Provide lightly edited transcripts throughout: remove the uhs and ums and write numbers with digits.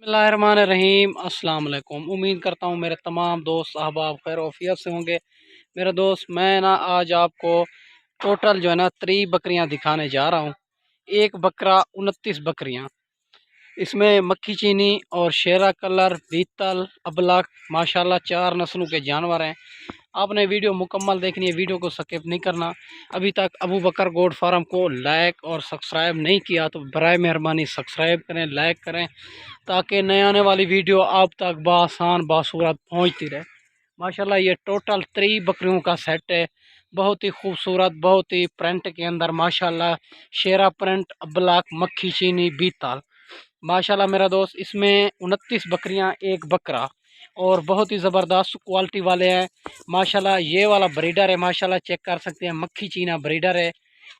बिस्मिल्लाहिर्रहमानिर्रहीम। अस्सलाम वालेकुम। उम्मीद करता हूँ मेरे तमाम दोस्त अहबाब खैर वफ़ियत से होंगे। मेरे दोस्त मैं ना आज आपको टोटल जो है ना 3 बकरियाँ दिखाने जा रहा हूँ। एक बकरा 29 बकरियाँ, इसमें मक्खी चीनी और शेरा कलर, बीतल, अबलख माशाल्लाह 4 नस्लों के जानवर हैं। आपने वीडियो मुकम्मल देखनी है, वीडियो को स्किप नहीं करना। अभी तक अबू बकर गोट फार्म को लाइक और सब्सक्राइब नहीं किया तो बराए मेहरबानी सब्सक्राइब करें, लाइक करें, ताकि नए आने वाली वीडियो आप तक बासान बासूरत पहुंचती रहे। माशाल्लाह ये टोटल 3 बकरियों का सेट है। बहुत ही खूबसूरत, बहुत ही प्रिंट के अंदर माशाल्लाह शेरा प्रिंट, अबलख, मक्खी चीनी, बीतल माशाल्लाह मेरा दोस्त। इसमें 29 बकरियां, एक बकरा, और बहुत ही ज़बरदस्त क्वालिटी वाले हैं माशाल्लाह। ये वाला ब्रीडर है माशाल्लाह, चेक कर सकते हैं, मक्खी चीना ब्रीडर है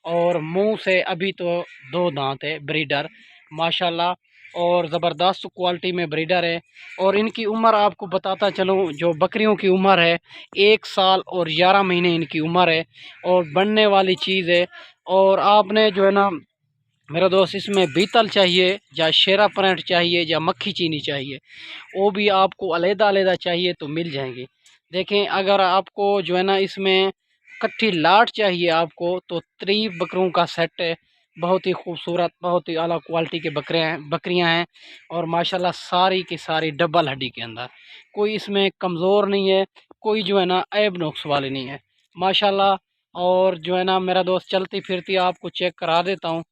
और मुंह से अभी तो 2 दांत है ब्रीडर माशाल्लाह, और ज़बरदस्त क्वालिटी में ब्रीडर है। और इनकी उम्र आपको बताता चलूँ, जो बकरियों की उम्र है 1 साल और 11 महीने इनकी उम्र है, और बनने वाली चीज़ है। और आपने जो है ना मेरा दोस्त, इसमें बीतल चाहिए या शेरा प्रिंट चाहिए या मक्खी चीनी चाहिए, वो भी आपको अलग-अलग चाहिए तो मिल जाएंगे। देखें, अगर आपको जो है ना इसमें कट्ठी लाट चाहिए आपको, तो 3 बकरों का सेट है। बहुत ही खूबसूरत, बहुत ही आला क्वालिटी के बकरियां हैं, और माशाल्लाह सारी की सारी डबल हड्डी के अंदर, कोई इसमें कमज़ोर नहीं है, कोई जो है ना ऐब नुक्स वाली नहीं है माशाल्लाह। और जो है ना मेरा दोस्त, चलती फिरती आपको चेक करा देता हूँ।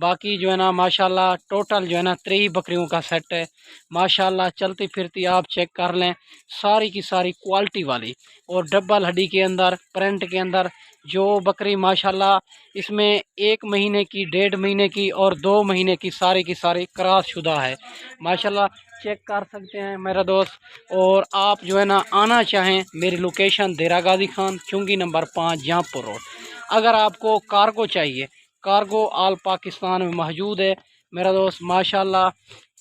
बाकी जो है ना माशाल्लाह टोटल जो है ना 3 बकरियों का सेट है माशाल्लाह। चलती फिरती आप चेक कर लें, सारी की सारी क्वालिटी वाली, और डबल हड्डी के अंदर, प्रिंट के अंदर जो बकरी माशाल्लाह। इसमें 1 महीने की, 1.5 महीने की और 2 महीने की सारी क्रॉस शुदा है माशाल्लाह। चेक कर सकते हैं मेरा दोस्त। और आप जो है ना आना चाहें, मेरी लोकेशन देरा गाजी खान, चुंगी नंबर 5, जहाँपुर रोड। अगर आपको कार्गो चाहिए, कार्गो आल पाकिस्तान में मौजूद है मेरा दोस्त माशाल्लाह।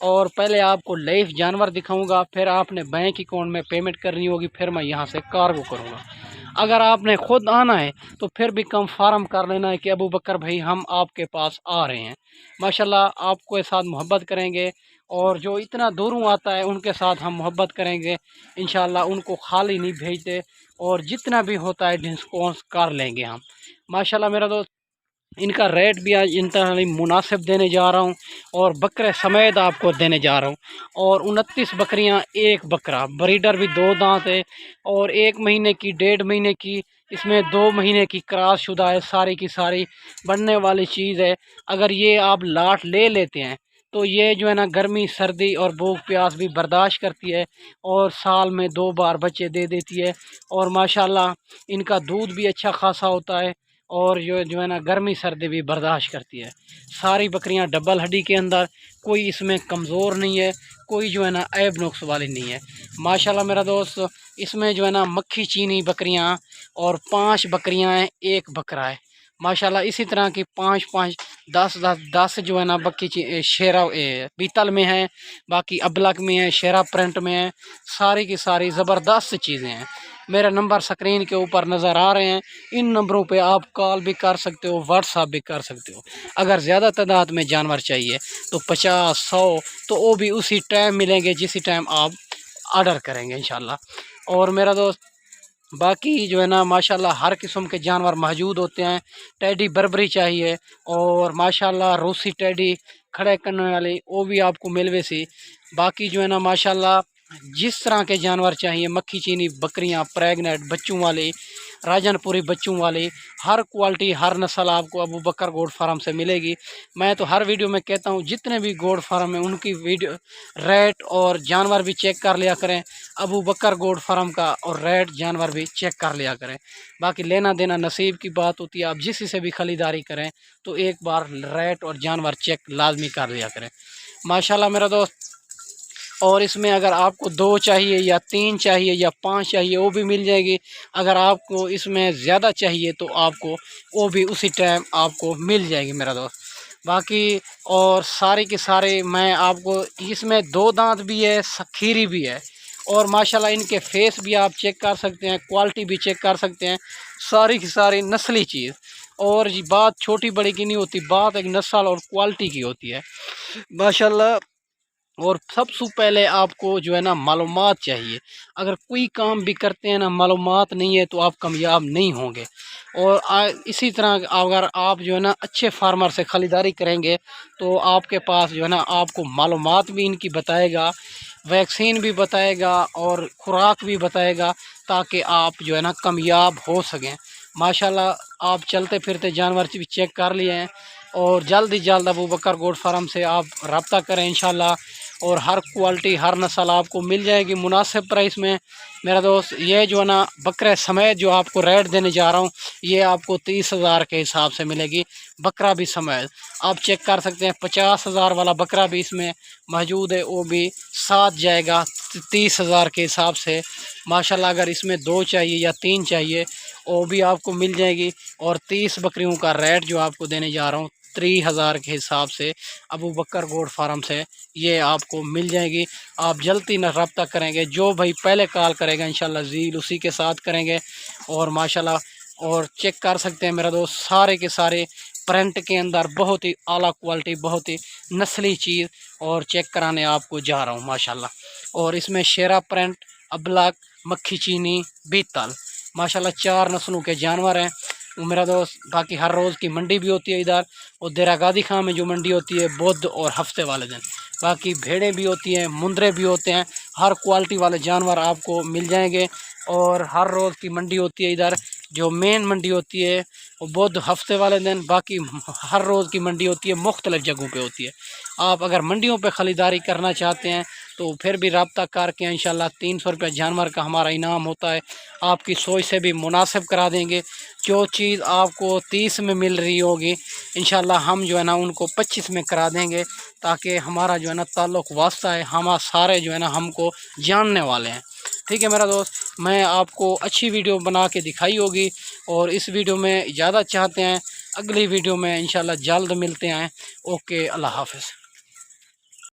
और पहले आपको लाइव जानवर दिखाऊंगा, फिर आपने बैंक अकाउंट में पेमेंट करनी होगी, फिर मैं यहाँ से कार्गो करूँगा। अगर आपने ख़ुद आना है तो फिर भी कंफर्म कर लेना है कि अबू बकर भाई हम आपके पास आ रहे हैं माशाल्लाह। आपको साथ मोहब्बत करेंगे, और जो इतना दूरों आता है उनके साथ हम मोहब्बत करेंगे इंशाल्लाह। उनको खाली नहीं भेजते, और जितना भी होता है डिस्काउंट कर लेंगे हम माशाल्लाह मेरा दोस्त। इनका रेट भी आज इंतहाई मुनासिब देने जा रहा हूँ, और बकरे समेत आपको देने जा रहा हूँ। और 29 बकरियाँ, एक बकरा, ब्रीडर भी 2 दांत है, और 1 महीने की, 1.5 महीने की, इसमें 2 महीने की क्रॉस शुदा है, सारी की सारी बनने वाली चीज़ है। अगर ये आप लाट ले लेते हैं तो ये जो है ना गर्मी, सर्दी और भूख प्यास भी बर्दाश्त करती है, और साल में 2 बार बच्चे दे देती है। और माशाल्लाह इनका दूध भी अच्छा खासा होता है, और जो है ना गर्मी सर्दी भी बर्दाश्त करती है। सारी बकरियां डबल हड्डी के अंदर, कोई इसमें कमज़ोर नहीं है, कोई जो है ना ऐब नुक्स वाली नहीं है माशाल्लाह मेरा दोस्त। इसमें जो है ना मक्खी चीनी बकरियां, और 5 बकरियां हैं, एक बकरा है माशाल्लाह। इसी तरह की 5-5, 10-10 जो है ना शेरा बीतल में है, बाकी अबलक में है, शेरा प्रिंट में है, सारी की सारी ज़बरदस्त चीज़ें हैं। मेरे नंबर स्क्रीन के ऊपर नज़र आ रहे हैं, इन नंबरों पे आप कॉल भी कर सकते हो, व्हाट्सअप भी कर सकते हो। अगर ज़्यादा तादाद में जानवर चाहिए तो 50-100 तो वो भी उसी टाइम मिलेंगे जिसी टाइम आप ऑर्डर करेंगे इंशाल्लाह। और मेरा दोस्त, बाकी जो है ना माशाल्लाह हर किस्म के जानवर मौजूद होते हैं। टेडी बर्बरी चाहिए, और माशाल्लाह रूसी टेडी खड़े करने वाली, वो भी आपको मिलवे सी। बाकी जो है ना माशाल्लाह जिस तरह के जानवर चाहिए, मक्खी चीनी बकरियां, प्रेगनेंट बच्चों वाली, राजनपुरी बच्चों वाली, हर क्वालिटी, हर नस्ल आपको अबू बकर गोट फार्म से मिलेगी। मैं तो हर वीडियो में कहता हूँ, जितने भी गोट फार्म है उनकी वीडियो रेट और जानवर भी चेक कर लिया करें, अबू बकर गोट फार्म का और रेट जानवर भी चेक कर लिया करें। बाकी लेना देना नसीब की बात होती है, आप जिस से भी ख़रीदारी करें तो एक बार रेट और जानवर चेक लाजमी कर लिया करें माशाल्लाह मेरा दोस्त। और इसमें अगर आपको 2 चाहिए या 3 चाहिए या 5 चाहिए, वो भी मिल जाएगी। अगर आपको इसमें ज़्यादा चाहिए तो आपको वो भी उसी टाइम आपको मिल जाएगी मेरा दोस्त। बाकी और सारे के सारे मैं आपको, इसमें 2 दांत भी है, खीरी भी है, और माशाल्लाह इनके फेस भी आप चेक कर सकते हैं, क्वालिटी भी चेक कर सकते हैं, सारी की सारी नस्ली चीज़। और ये बात छोटी बड़ी की नहीं होती, बात एक नस्ल और क्वालिटी की होती है माशाल्लाह। और सबसे पहले आपको जो है ना मालूमात चाहिए। अगर कोई काम भी करते हैं ना, मालूमात नहीं है तो आप कामयाब नहीं होंगे। और इसी तरह अगर आप जो है ना अच्छे फार्मर से ख़रीदारी करेंगे तो आपके पास जो है ना आपको मालूमात भी इनकी बताएगा, वैक्सीन भी बताएगा और खुराक भी बताएगा, ताकि आप जो है ना कामयाब हो सकें। माशाल्लाह आप चलते फिरते जानवर भी चेक कर लिए हैं। और जल्द ही जल्द अबू बकर गोट फार्म से आप रब्ता करें इंशाल्लाह। और हर क्वालिटी हर नस्ल आपको मिल जाएगी मुनासिब प्राइस में। मेरा दोस्त ये जो है ना बकरे समेत जो आपको रेट देने जा रहा हूँ, ये आपको 30,000 के हिसाब से मिलेगी। बकरा भी समेत आप चेक कर सकते हैं। 50,000 वाला बकरा भी इसमें मौजूद है, वो भी साथ जाएगा 30,000 के हिसाब से। माशाल्लाह अगर इसमें 2 चाहिए या 3 चाहिए वो भी आपको मिल जाएगी। और 30 बकरियों का रेट जो आपको देने जा रहा हूँ 30,000 के हिसाब से अबू बकर गोट फार्म से ये आपको मिल जाएगी। आप जल्दी न रब्ता करेंगे, जो भाई पहले कॉल करेगा इंशाल्लाह झील उसी के साथ करेंगे। और माशाल्लाह और चेक कर सकते हैं मेरा दोस्त, सारे के सारे प्रिंट के अंदर बहुत ही आला क्वालिटी, बहुत ही नस्ली चीज़ और चेक कराने आपको जा रहा हूँ माशाल्लाह। और इसमें शेरा प्रिंट, अबलक, मक्खी चीनी, बीतल, माशाल्लाह 4 नस्लों के जानवर हैं मेरा दोस्त। बाकी हर रोज़ की मंडी भी होती है इधर, और देरा गादी खां में जो मंडी होती है बुध और हफ्ते वाले दिन। बाकी भेड़ें भी होती हैं, मुंदरे भी होते हैं, हर क्वालिटी वाले जानवर आपको मिल जाएंगे। और हर रोज़ की मंडी होती है इधर, जो मेन मंडी होती है वो बुध हफ्ते वाले दिन। बाकी हर रोज़ की मंडी होती है, मुख्तलिफ़ जगहों पे होती है। आप अगर मंडियों पे ख़रीदारी करना चाहते हैं तो फिर भी रब्ता करके इंशाल्लाह 300 रुपये जानवर का हमारा इनाम होता है। आपकी सोच से भी मुनासिब करा देंगे। जो चीज़ आपको 30 में मिल रही होगी इंशाल्लाह हम जो है ना उनको 25 में करा देंगे, ताकि हमारा जो है ना ताल्लुक़ वास्ता है, हम सारे जो है ना हमको जानने वाले हैं। ठीक है मेरा दोस्त, मैं आपको अच्छी वीडियो बना के दिखाई होगी। और इस वीडियो में इजाज़त चाहते हैं, अगली वीडियो में इंशाल्लाह जल्द मिलते हैं। ओके, अल्लाह हाफ़िज़।